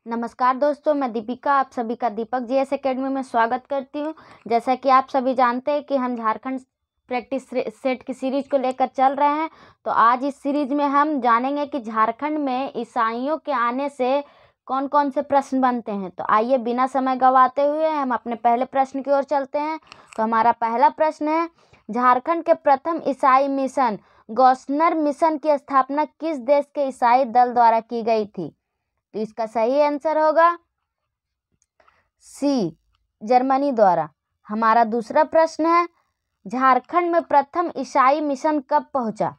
नमस्कार दोस्तों, मैं दीपिका आप सभी का दीपक जीएस एकेडमी में स्वागत करती हूं। जैसा कि आप सभी जानते हैं कि हम झारखंड प्रैक्टिस सेट की सीरीज को लेकर चल रहे हैं। तो आज इस सीरीज में हम जानेंगे कि झारखंड में ईसाइयों के आने से कौन कौन से प्रश्न बनते हैं। तो आइए बिना समय गंवाते हुए हम अपने पहले प्रश्न की ओर चलते हैं। तो हमारा पहला प्रश्न है, झारखंड के प्रथम ईसाई मिशन गौसनर मिशन की स्थापना किस देश के ईसाई दल द्वारा की गई थी? तो इसका सही आंसर होगा सी, जर्मनी द्वारा। हमारा दूसरा प्रश्न है, झारखंड में प्रथम ईसाई मिशन कब पहुंचा?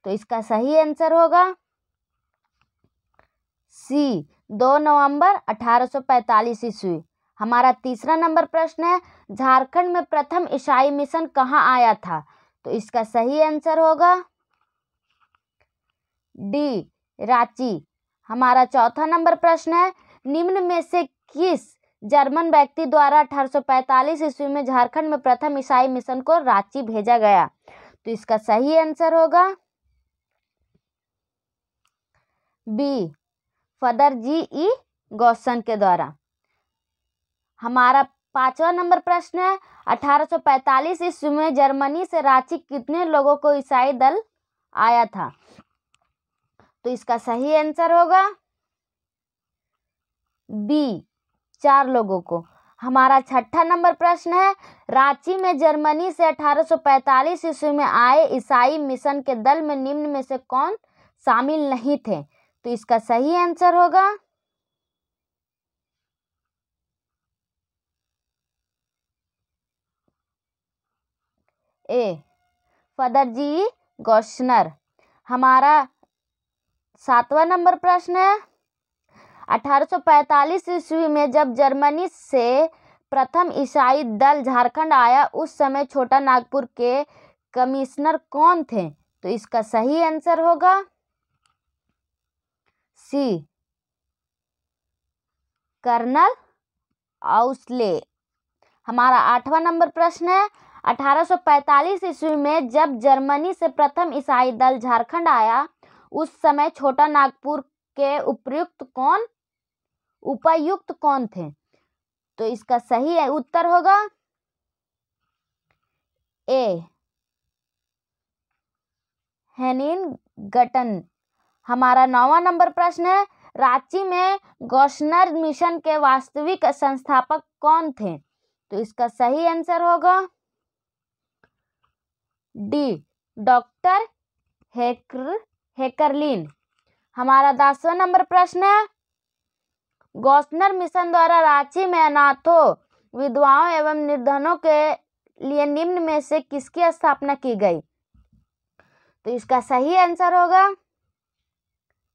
तो इसका सही आंसर होगा सी, 2 नवंबर 1845 ईस्वी। हमारा तीसरा नंबर प्रश्न है, झारखंड में प्रथम ईसाई मिशन कहाँ आया था? तो इसका सही आंसर होगा डी, रांची। हमारा चौथा नंबर प्रश्न है, निम्न में से किस जर्मन व्यक्ति द्वारा 1845 ईस्वी में झारखंड में प्रथम ईसाई मिशन को रांची भेजा गया? तो इसका सही आंसर होगा बी, फादर जी.ई. गौसन के द्वारा। हमारा पांचवा नंबर प्रश्न है, 1845 ईस्वी में जर्मनी से रांची कितने लोगों को ईसाई दल आया था? तो इसका सही आंसर होगा बी, 4 लोगों को। हमारा छठा नंबर प्रश्न है, रांची में जर्मनी से 1845 ईस्वी में आए ईसाई मिशन के दल में निम्न में से कौन शामिल नहीं थे? तो इसका सही आंसर होगा ए, फादर जी गौसनर। हमारा सातवां नंबर प्रश्न है, 1845 ईस्वी में जब जर्मनी से प्रथम ईसाई दल झारखंड आया उस समय छोटा नागपुर के कमिश्नर कौन थे? तो इसका सही आंसर होगा सी, कर्नल आउसले। हमारा आठवां नंबर प्रश्न है, 1845 ईस्वी में जब जर्मनी से प्रथम ईसाई दल झारखंड आया उस समय छोटा नागपुर के उपायुक्त कौन थे? तो इसका सही उत्तर होगा ए, हेनिन गटन। हमारा 9वां नंबर प्रश्न है, रांची में गौसनर मिशन के वास्तविक संस्थापक कौन थे? तो इसका सही आंसर होगा डी, डॉक्टर हेकरलिन। हमारा 10वां नंबर प्रश्न है, गौसनर मिशन द्वारा रांची में अनाथों, विधवाओं एवं निर्धनों के लिए निम्न में से किसकी स्थापना की गई? तो इसका सही आंसर होगा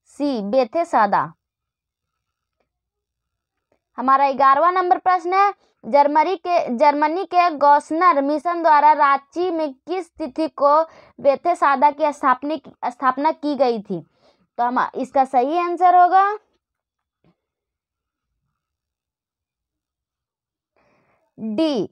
सी, बेथे सादा। हमारा 11वां नंबर प्रश्न है, जर्मनी के गौसनर मिशन द्वारा रांची में किस तिथि को बेथे सादा की स्थापना की गई थी? तो हम इसका सही आंसर होगा डी,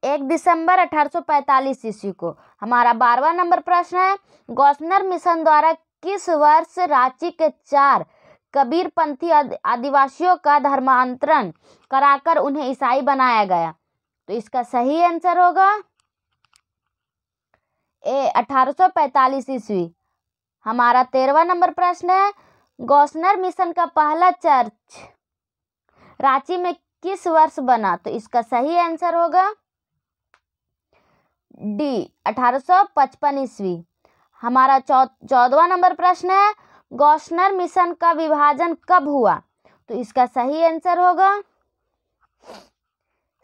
1 दिसंबर 1845 ईस्वी को। हमारा 12वां नंबर प्रश्न है, गौसनर मिशन द्वारा किस वर्ष रांची के 4 कबीरपंथी आदिवासियों का धर्मांतरण कराकर उन्हें ईसाई बनाया गया? तो इसका सही आंसर होगा ए, 1845 ईस्वी। हमारा 13वां नंबर प्रश्न है, गौसनर मिशन का पहला चर्च रांची में किस वर्ष बना? तो इसका सही आंसर होगा डी, 1855 ईस्वी। हमारा 14वां नंबर प्रश्न है, गौसनर मिशन का विभाजन कब हुआ? तो इसका सही आंसर होगा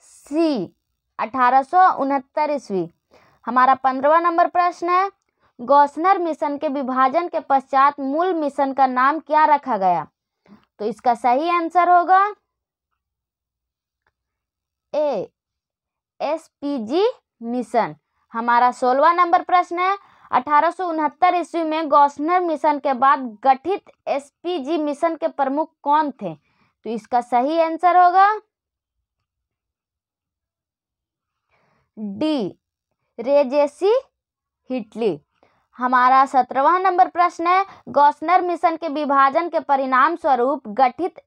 सी, 1869 ईस्वी। हमारा 15वां नंबर प्रश्न है, गौसनर मिशन के विभाजन के पश्चात मूल मिशन का नाम क्या रखा गया? तो इसका सही आंसर होगा ए, एसपीजी मिशन। हमारा 16वां नंबर प्रश्न है, 1869 ईस्वी में गौसनर मिशन के बाद गठित एसपीजी मिशन के प्रमुख कौन थे? तो इसका सही आंसर होगा डी, रेजेसी हिटली। हमारा 17वां नंबर प्रश्न है, गौसनर मिशन के विभाजन के परिणाम स्वरूप गठित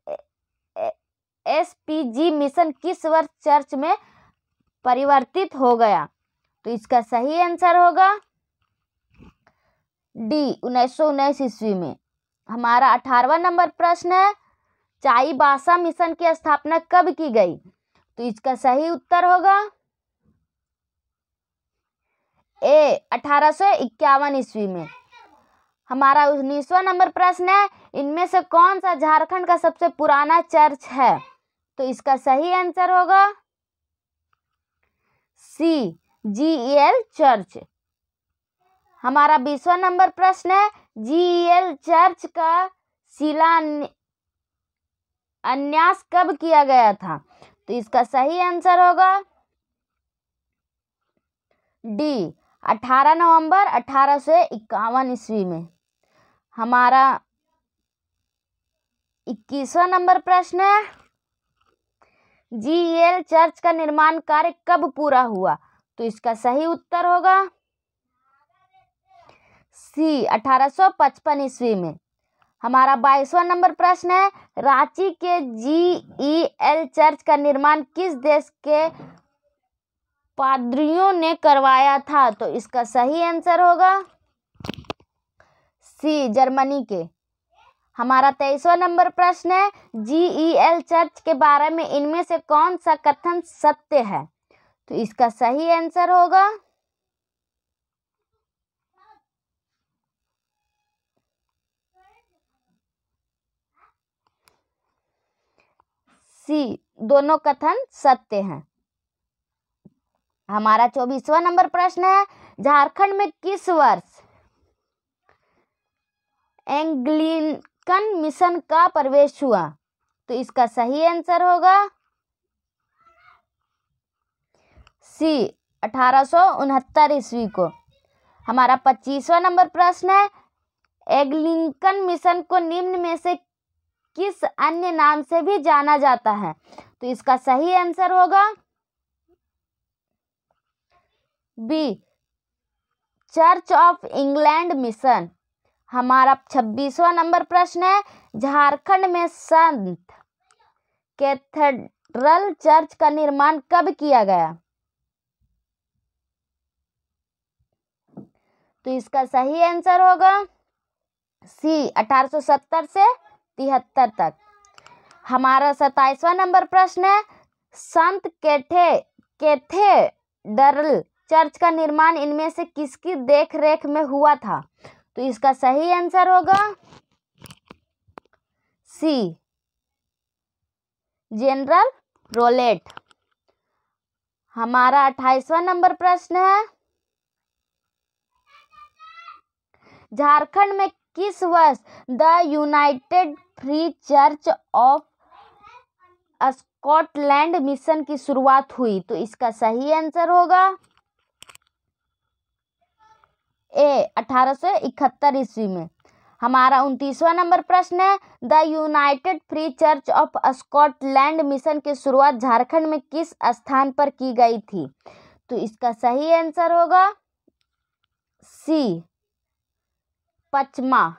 SPG मिशन किस वर्ष चर्च में परिवर्तित हो गया? तो इसका सही आंसर होगा डी 1919 ईस्वी में। हमारा 18वां नंबर प्रश्न है, चाईबासा मिशन की स्थापना कब की गई? तो इसका सही उत्तर होगा ए 1851 ईस्वी में। हमारा 19वां नंबर प्रश्न है, इनमें से कौन सा झारखंड का सबसे पुराना चर्च है? तो इसका सही आंसर होगा सी GEL चर्च। हमारा 20वां नंबर प्रश्न है, GEL चर्च का शिलान्यास कब किया गया था? तो इसका सही आंसर होगा डी 18 नवंबर 1851 ईस्वी में। हमारा 21वां नंबर प्रश्न है, GEL चर्च का निर्माण कार्य कब पूरा हुआ? तो इसका सही उत्तर होगा सी 1855 ईस्वी में। हमारा 22वां नंबर प्रश्न है, रांची के GEL चर्च का निर्माण किस देश के पादरियों ने करवाया था? तो इसका सही आंसर होगा सी जर्मनी के। हमारा 23वां नंबर प्रश्न है, GEL चर्च के बारे में इनमें से कौन सा कथन सत्य है? तो इसका सही आंसर होगा सी दोनों कथन सत्य हैं। हमारा 24वां नंबर प्रश्न है, झारखंड में किस वर्ष एंग्लिकन मिशन का प्रवेश हुआ? तो इसका सही आंसर होगा सी 1869 ईस्वी को। हमारा 25वां नंबर प्रश्न है, एंग्लिकन मिशन को निम्न में से किस अन्य नाम से भी जाना जाता है? तो इसका सही आंसर होगा B church of England mission. हमारा 26वां नंबर प्रश्न है, झारखंड में संत कैथेड्रल चर्च का निर्माण कब किया गया? तो इसका सही आंसर होगा सी 1870 से 73 तक। हमारा 27वां नंबर प्रश्न है, संत कैथेड्रल चर्च का निर्माण इनमें से किसकी देखरेख में हुआ था? तो इसका सही आंसर होगा सी जनरल रोलेट। हमारा 28वां नंबर प्रश्न है, झारखंड में किस वर्ष the United free church of Scotland mission की शुरुआत हुई? तो इसका सही आंसर होगा ए 1871 ईस्वी में। हमारा 29वां नंबर प्रश्न है, the United free church of Scotland mission की शुरुआत झारखंड में किस स्थान पर की गई थी? तो इसका सही आंसर होगा सी पचमा।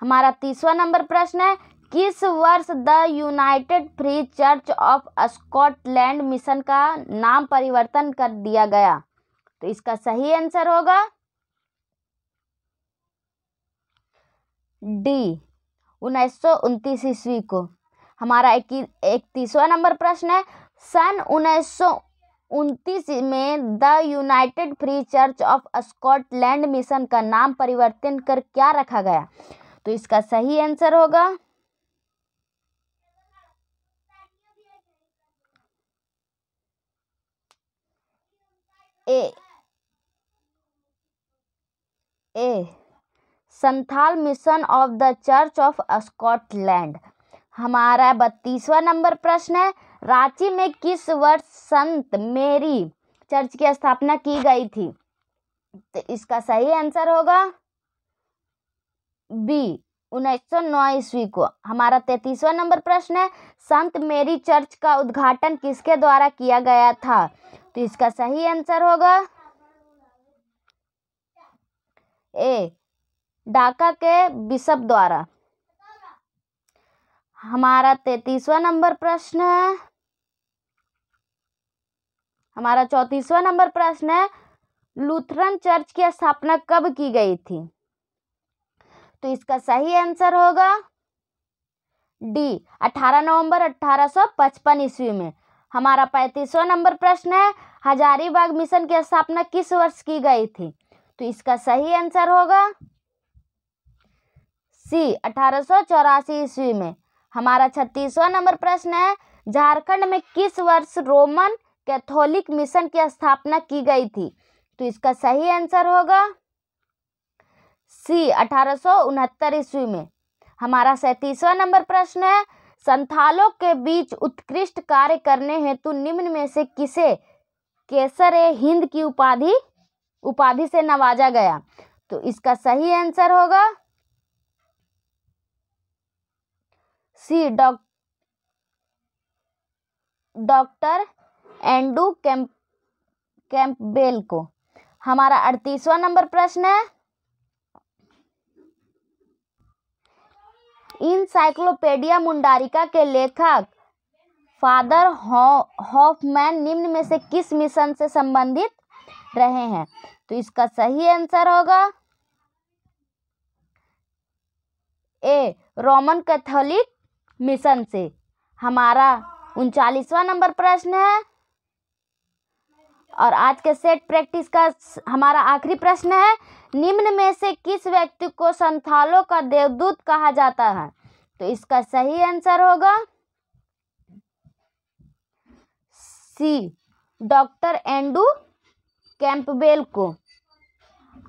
हमारा 30वां नंबर प्रश्न है, किस वर्ष the United free church of Scotland mission का नाम परिवर्तन कर दिया गया? तो इसका सही आंसर होगा डी 1929 ईस्वी को। हमारा 31वां नंबर प्रश्न है, सन 1929 में the United free church of Scotland mission का नाम परिवर्तन कर क्या रखा गया? तो इसका सही आंसर होगा A Santhal mission of the church of Scotland. हमारा 32वां नंबर प्रश्न है, रांची में किस वर्ष संत मेरी चर्च की स्थापना की गई थी? तो इसका सही आंसर होगा बी 1909 ईस्वी को। हमारा 33वां नंबर प्रश्न है, संत मेरी चर्च का उद्घाटन किसके द्वारा किया गया था? तो इसका सही आंसर होगा ए ढाका के बिशप द्वारा। हमारा 33वां नंबर प्रश्न है, हमारा 34वां नंबर प्रश्न है, लूथरन चर्च की स्थापना कब की गई थी? तो इसका सही आंसर होगा डी, 18 नवंबर 1855 ईस्वी में। हमारा 35वां नंबर प्रश्न है, हजारीबाग मिशन की स्थापना किस वर्ष की गई थी? तो इसका सही आंसर होगा सी, 1884 ईस्वी में। हमारा 36वां नंबर प्रश्न है, झारखंड में किस वर्ष रोमन कैथोलिक मिशन की स्थापना की गई थी? तो इसका सही आंसर होगा सी, 1869 ईस्वी में। हमारा 37वां नंबर प्रश्न है, संथालों के बीच उत्कृष्ट कार्य करने हेतु निम्न में से किसे केसर-ए-हिंद की उपाधि से नवाजा गया? तो इसका सही आंसर होगा सी, डॉक्टर एंड्रू कैंपबेल को। हमारा 38वां नंबर प्रश्न है, इनसाइक्लोपीडिया मुंडारिका के लेखक फादर हॉफमैन निम्न में से किस मिशन से संबंधित रहे हैं? तो इसका सही आंसर होगा ए, रोमन कैथोलिक मिशन से। हमारा 39वां नंबर प्रश्न है और आज के सेट प्रैक्टिस का हमारा आखिरी प्रश्न है, निम्न में से किस व्यक्ति को संथालों का देवदूत कहा जाता है? तो इसका सही आंसर होगा सी, डॉक्टर एंड्रू कैंपबेल को।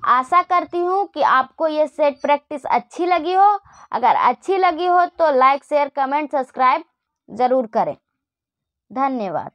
आशा करती हूँ कि आपको ये सेट प्रैक्टिस अच्छी लगी हो। अगर अच्छी लगी हो तो लाइक, शेयर, कमेंट, सब्सक्राइब ज़रूर करें। धन्यवाद।